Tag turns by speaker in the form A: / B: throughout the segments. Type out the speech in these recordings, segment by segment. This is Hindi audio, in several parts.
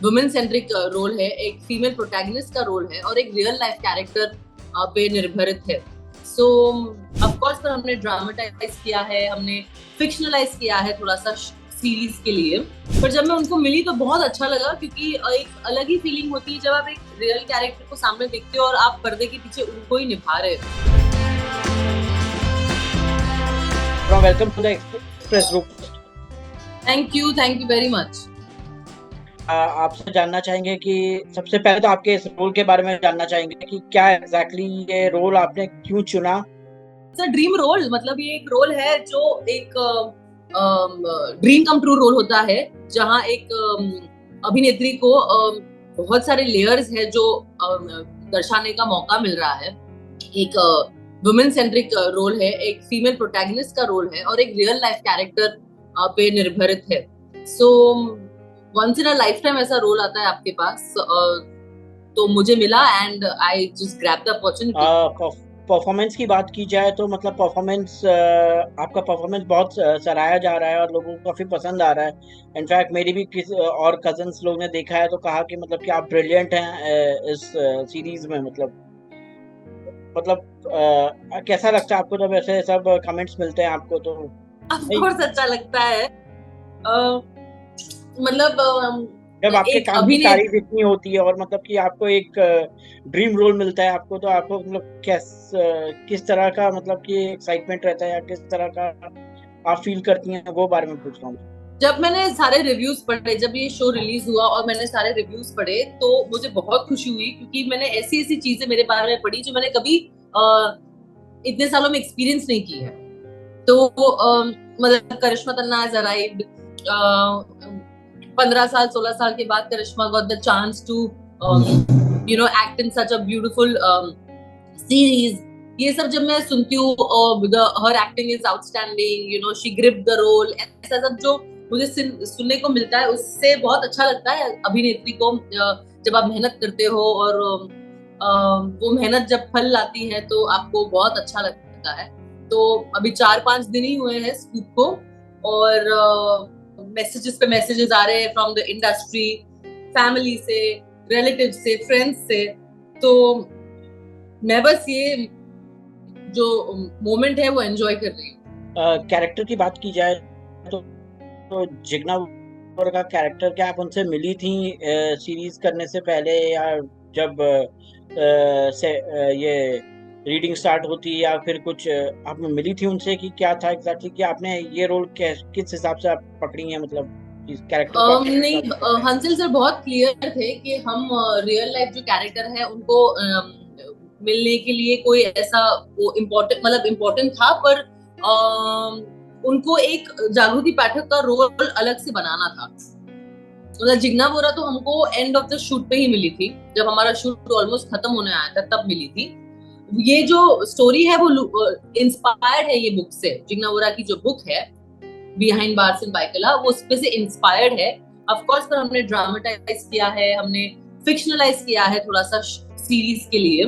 A: वुमेन सेंट्रिक रोल है, एक फीमेल प्रोटैगनिस्ट का रोल है और एक रियल लाइफ कैरेक्टर पे निर्भरित है। सो ऑफ कोर्स पर हमने ड्रामेटाइज किया है, हमने फिक्शनलाइज किया है थोड़ा सा सीरीज के लिए। पर जब मैं उनको मिली तो बहुत अच्छा लगा, क्योंकि एक अलग ही फीलिंग होती है जब आप एक रियल कैरेक्टर को सामने देखते हो और आप पर्दे के पीछे उनको ही निभा रहे हो।
B: Welcome to the Express Group.
A: Thank you very much.
B: आपसे जानना चाहेंगे कि सबसे पहले तो आपके इस रोल के बारे में जानना चाहेंगे कि क्या एग्जैक्टली ये रोल आपने क्यों चुना?
A: ड्रीम रोल, मतलब ये एक रोल है जो एक ड्रीम कम ट्रू रोल होता है, जहाँ एक अभिनेत्री को बहुत सारे लेयर्स है जो दर्शाने का मौका मिल रहा है। एक वुमेन सेंट्रिक रोल है, एक फीमेल प्रोटैगनिस्ट का रोल है और एक रियल लाइफ कैरेक्टर पे निर्भरित है। So once in a lifetime ऐसा रोल आता है आपके पास, तो मुझे मिला and I just grab the opportunity.
B: Performance की बात की जाए तो मतलब आपका परफॉर्मेंस बहुत सराहा जा रहा है और लोगों को काफी पसंद आ रहा है। इनफैक्ट मेरी भी और कजन्स लोग ने देखा है तो कहा कि मतलब कि आप ब्रिलियंट हैं इस सीरीज में। कैसा लगता है आपको जब ऐसे सब कमेंट्स मिलते हैं आपको? तो
A: ऑफ कोर्स अच्छा लगता है।
B: जब आपके काम की तारीफ इतनी होती है और मतलब कि आपको एक ड्रीम रोल मिलता है आपको, तो आपको मतलब किस तरह का मतलब कि एक्साइटमेंट रहता है या किस तरह का आप फील करती हैं, वो बारे में पूछ रहा हूँ।
A: जब मैंने सारे रिव्यूज पढ़े, जब ये शो रिलीज हुआ और मैंने सारे रिव्यूज पढ़े, तो मुझे बहुत खुशी हुई, क्योंकि मैंने ऐसी चीजें मेरे बारे में पढ़ी जो मैंने कभी इतने सालों में एक्सपीरियंस नहीं की है। तो मतलब करिश्मा तन्ना हैज अराइव्ड, 15 साल 16 साल के बाद Karishma got the chance to act in such a beautiful series. ये सब जब मैं सुनती हूँ, her acting is outstanding, she gripped the role, ऐसा सब जो मुझे सुनने को मिलता है, उससे बहुत अच्छा लगता है अभिनेत्री को। जब आप मेहनत करते हो और वो मेहनत जब फल लाती है तो आपको बहुत अच्छा लगता है। तो अभी 4-5 दिन ही हुए हैं स्कूप को, और मैसेजेस पे मैसेजेस आ रहे हैं फ्रॉम द इंडस्ट्री, फैमिली से, रिलेटिव से, फ्रेंड्स से। तो मैं बस ये जो मोमेंट है वो एंजॉय कर रही हूँ।
B: कैरेक्टर की बात की जाए तो जिग्ना वोरा का कैरेक्टर, क्या आप उनसे मिली थी सीरीज करने से पहले, या जब ये रीडिंग स्टार्ट होती, या फिर कुछ आप मिली थी उनसे कि क्या था एग्जैक्टली कि आपने ये रोल किस हिसाब से आप पकड़ी है, मतलब कैरेक्टर
A: नहीं, हंसल सर बहुत क्लियर थे कि हम रियल लाइफ जो कैरेक्टर है उनको मिलने के लिए कोई ऐसा वो इम्पोर्टेंट था, पर उनको एक जागृति पाठक का रोल अलग से बनाना था। मतलब जिग्ना वोरा तो हमको एंड ऑफ द शूट पे ही मिली थी, जब हमारा शूट ऑलमोस्ट खत्म होने आया था तब मिली थी। ये जो स्टोरी है वो इंस्पायर्ड है ये बुक से। जिग्ना वोरा की जो बुक है बिहाइंड बार्स इन बाइकला, वो उस पे से इंस्पायर्ड है। ऑफ कोर्स पर हमने ड्रामेटाइज किया है, हमने फिक्शनलाइज किया है थोड़ा सा सीरीज के लिए।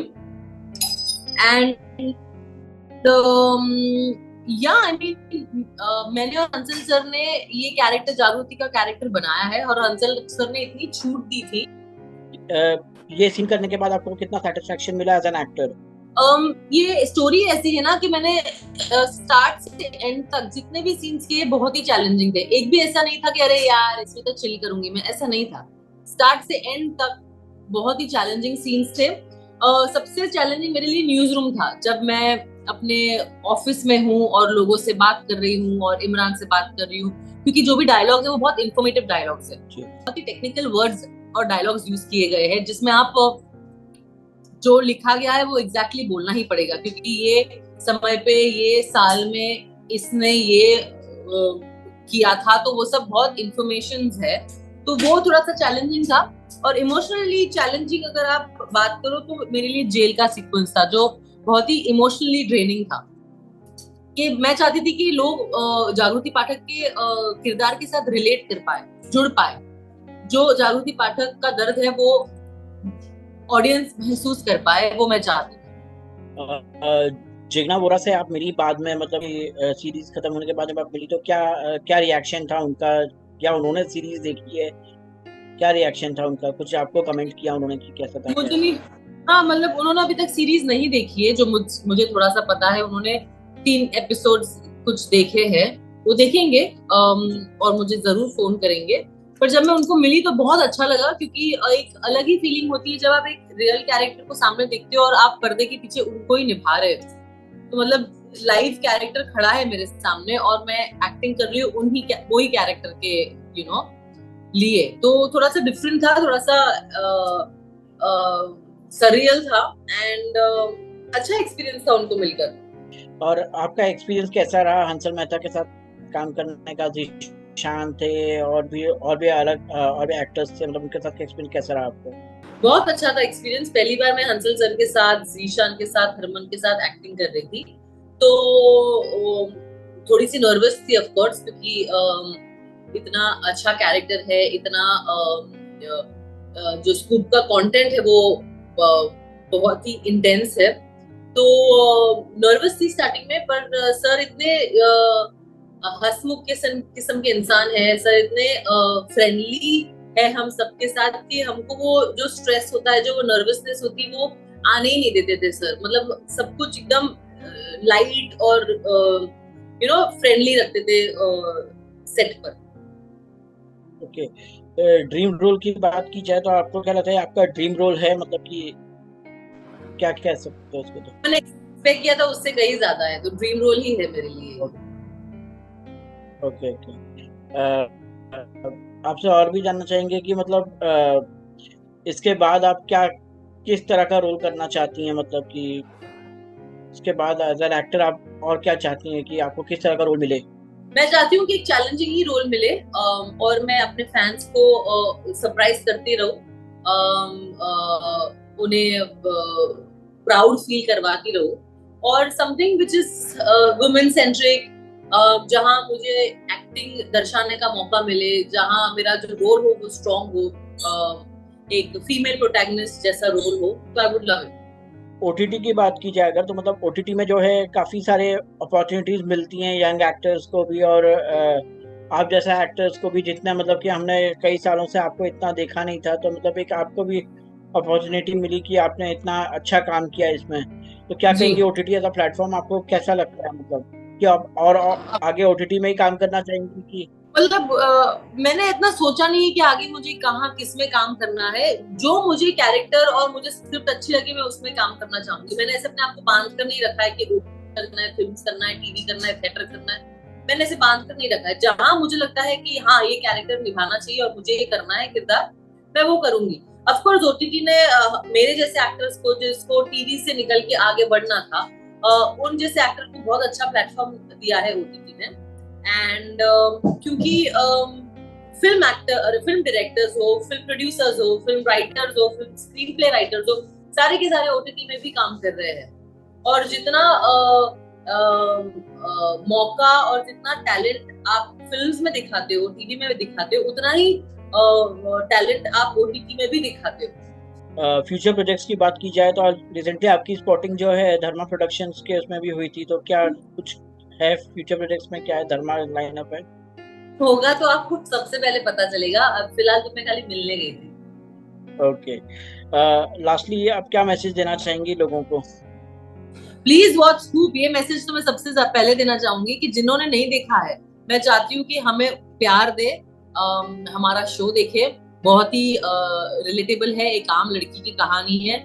A: एंड मैंने और हंसल सर ने ये कैरेक्टर, जागृति का कैरेक्टर बनाया है, और हंसल सर ने इतनी छूट दी थी।
B: ये सीन करने के बाद आपको कितना सेटिस्फेक्शन मिला एज एन एक्टर?
A: ये स्टोरी ऐसी है ना कि मैंने स्टार्ट से एंड तक जितने भी सीन्स किए बहुत ही चैलेंजिंग थे। एक भी ऐसा नहीं था कि अरे यार इसमें तो चिल करूंगी मैं, ऐसा नहीं था। स्टार्ट से एंड तक बहुत ही चैलेंजिंग सीन्स थे। सबसे चैलेंजिंग मेरे लिए न्यूज रूम था, जब मैं अपने ऑफिस में हूँ और लोगों से बात कर रही हूँ और इमरान से बात कर रही हूँ, क्योंकि जो भी डायलॉग है वो बहुत इंफॉर्मेटिव डायलॉग्स है, बहुत ही टेक्निकल वर्ड्स और डायलॉग्स यूज किए गए हैं, जिसमें आप जो लिखा गया है वो एग्जैक्टली बोलना ही पड़ेगा, क्योंकि ये समय पे, ये साल में इसने ये किया था, तो वो सब बहुत इंफॉर्मेशन है। तो वो थोड़ा सा चैलेंजिंग था। और इमोशनली चैलेंजिंग अगर आप बात करो तो मेरे लिए जेल का सीक्वेंस था, जो बहुत ही इमोशनली ड्रेनिंग था। कि मैं चाहती थी कि लोग जागृति पाठक के किरदार के साथ रिलेट कर पाए, जुड़ पाए। जो जागृति पाठक का दर्द है वो ऑडियंस महसूस कर पाए, वो मैं चाहती
B: हूँ। जिग्ना वोरा से आप मिली बाद में, मतलब सीरीज खत्म होने के बाद जब आप मिली तो क्या रिएक्शन था उनका? क्या उन्होंने सीरीज देखी है? क्या रिएक्शन था उनका? कुछ आपको कमेंट किया उन्होंने कि कैसा था
A: मुझे
B: क्या?
A: नहीं, हाँ मतलब उन्होंने अभी तक सीरीज नहीं देखी है, जो मुझे थोड़ा सा पता है। उन्होंने 3 एपिसोड्स कुछ देखे हैं, वो देखेंगे और मुझे जरूर फोन करेंगे। पर जब मैं उनको मिली तो बहुत अच्छा लगा, क्योंकि एक अलग ही फीलिंग होती है जब आप एक रियल कैरेक्टर को सामने देखते हो और आप पर्दे के पीछे उनको ही निभा रहे हो। तो मतलब लाइव कैरेक्टर खड़ा है मेरे सामने और मैं एक्टिंग कर रही हूँ वही कैरेक्टर के लिए। तो थोड़ा सा डिफरेंट था, थोड़ा सा सरियल था एंड अच्छा एक्सपीरियंस था उनको मिलकर।
B: और आपका एक्सपीरियंस कैसा रहा हंसल मेहता के साथ काम करने का? जीशान थे और भी अलग और भी एक्टर्स थे, मतलब उनके साथ एक्सपीरियंस कैसा रहा आपको?
A: बहुत अच्छा था एक्सपीरियंस। पहली बार मैं हंसल सर के साथ, जीशान के साथ, हरमन के साथ एक्टिंग कर रही थी, तो थोड़ी सी नर्वस थी ऑफ कोर्स, क्योंकि इतना अच्छा कैरेक्टर है, इतना जो स्कूप का कंटेंट है वो बहुत ही इंटेंस है। तो नर्वस थी स्टार्टिंग में, पर सर इतने हंसमुख किस्म के इंसान है, सर इतने फ्रेंडली है हम सबके साथ कि हमको वो जो स्ट्रेस होता है, जो वो नर्वसनेस होती है, वो आने ही नहीं देते थे सर। मतलब सब कुछ एकदम लाइट और फ्रेंडली रखते थे सेट पर।
B: ओके, ड्रीम रोल की बात की जाए तो आपको क्या लगता है आपका ड्रीम रोल है, मतलब कि क्या कह सकते हो उसको? तो
A: मैंने एक्सपेक्ट किया था उससे कहीं ज्यादा है, तो ड्रीम रोल ही है मेरे लिए।
B: Okay okay. आपसे और भी जानना चाहेंगे कि मतलब इसके बाद आप क्या किस तरह का रोल करना चाहती हैं, मतलब कि इसके बाद एज एन एक्टर आप और क्या चाहती हैं कि आपको किस तरह का रोल मिले?
A: मैं चाहती हूँ कि एक चैलेंजिंग ही रोल मिले और मैं अपने फैंस को सरप्राइज करती रहूं, उन्हें प्राउड फील करवाती रहूं, और something which is women centric, जहां मुझे एक्टिंग दर्शाने का मौका मिले, जहां मेरा जो रोल हो वो स्ट्रॉन्ग हो, एक फीमेल प्रोटैगनिस्ट जैसा रोल हो, तो I would love it.
B: OTT की बात की जाए अगर, तो मतलब ओटीटी में जो है काफ़ी सारे अपॉर्चुनिटीज़ मिलती हैं यंग एक्टर्स को भी, और आप जैसा एक्टर्स को भी, जितना मतलब कि हमने कई सालों से आपको इतना देखा नहीं था, तो मतलब एक आपको भी अपॉर्चुनिटी मिली कि आपने इतना अच्छा काम किया इसमें। तो क्या
A: जी,
B: कहेंगे ओटीटी एज अ प्लेटफॉर्म आपको कैसा लगता है, मतलब कि आप और आगे ओटीटी में ही काम करना चाहेंगे कि?
A: मतलब मैंने इतना सोचा नहीं है कि आगे मुझे कहाँ किस में काम करना है। जो मुझे कैरेक्टर और मुझे स्क्रिप्ट अच्छी लगी मैं उसमें काम करना चाहूंगी। मैंने ऐसे अपने आप को बांध कर नहीं रखा है कि करना है, फिल्म करना है, टीवी करना है, थिएटर करना है। मैंने ऐसे बांध कर नहीं रखा है। जहां मुझे लगता है कि हाँ ये कैरेक्टर निभाना चाहिए और मुझे ये करना है किरदार, मैं वो करूंगी। ऑफकोर्स ओटीटी ने मेरे जैसे एक्टर्स को, जिसको टीवी से निकल के आगे बढ़ना था, उन जैसे एक्टर को बहुत अच्छा प्लेटफॉर्म दिया है ओटीटी ने। एंड क्योंकि फिल्म एक्टर, फिल्म डायरेक्टर्स हो, फिल्म प्रोड्यूसर्स हो, फिल्म राइटर्स हो, फिल्म स्क्रीन प्ले राइटर्स हो, सारे के सारे ओटीटी में भी काम कर रहे हैं। और जितना मौका और जितना टैलेंट आप फिल्म्स में दिखाते हो, टीवी में दिखाते हो, उतना ही टैलेंट आप ओटीटी में भी दिखाते हो।
B: फ्यूचर प्रोजेक्ट्स की बात की जाए तो रिसेंटली आपकी स्पॉटिंग जो है धर्मा प्रोडक्शंस के उसमें भी हुई थी, तो क्या कुछ है फ्यूचर प्रोजेक्ट्स में? क्या है धर्मा लाइनअप है?
A: होगा तो आपको सबसे पहले पता चलेगा। अब फिलहाल तो मैं खाली मिलने गई थी।
B: ओके, लास्टली आप क्या मैसेज देना चाहेंगी लोगों को?
A: Please watch scoop. ये मैसेज तो मैं सबसे पहले देना चाहूंगी कि जिन्होंने नहीं देखा है, मैं चाहती हूँ कि हमें प्यार दे, हमारा शो देखे। बहुत ही रिलेटेबल है, एक आम लड़की की कहानी है,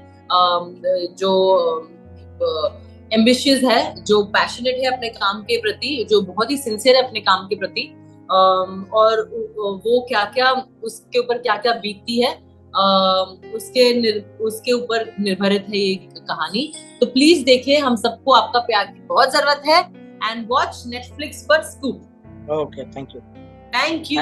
A: जो एम्बिशियस है, जो पैशनेट है अपने काम के प्रति, जो बहुत ही सिंसियर है अपने काम के प्रति, और वो क्या क्या, उसके ऊपर क्या क्या बीतती है, उसके ऊपर निर्भरित है ये कहानी। तो प्लीज देखिए, हम सबको आपका प्यार की बहुत जरूरत है। एंड वॉच नेटफ्लिक्स पर scoop.
B: Okay, thank you.
A: Thank you.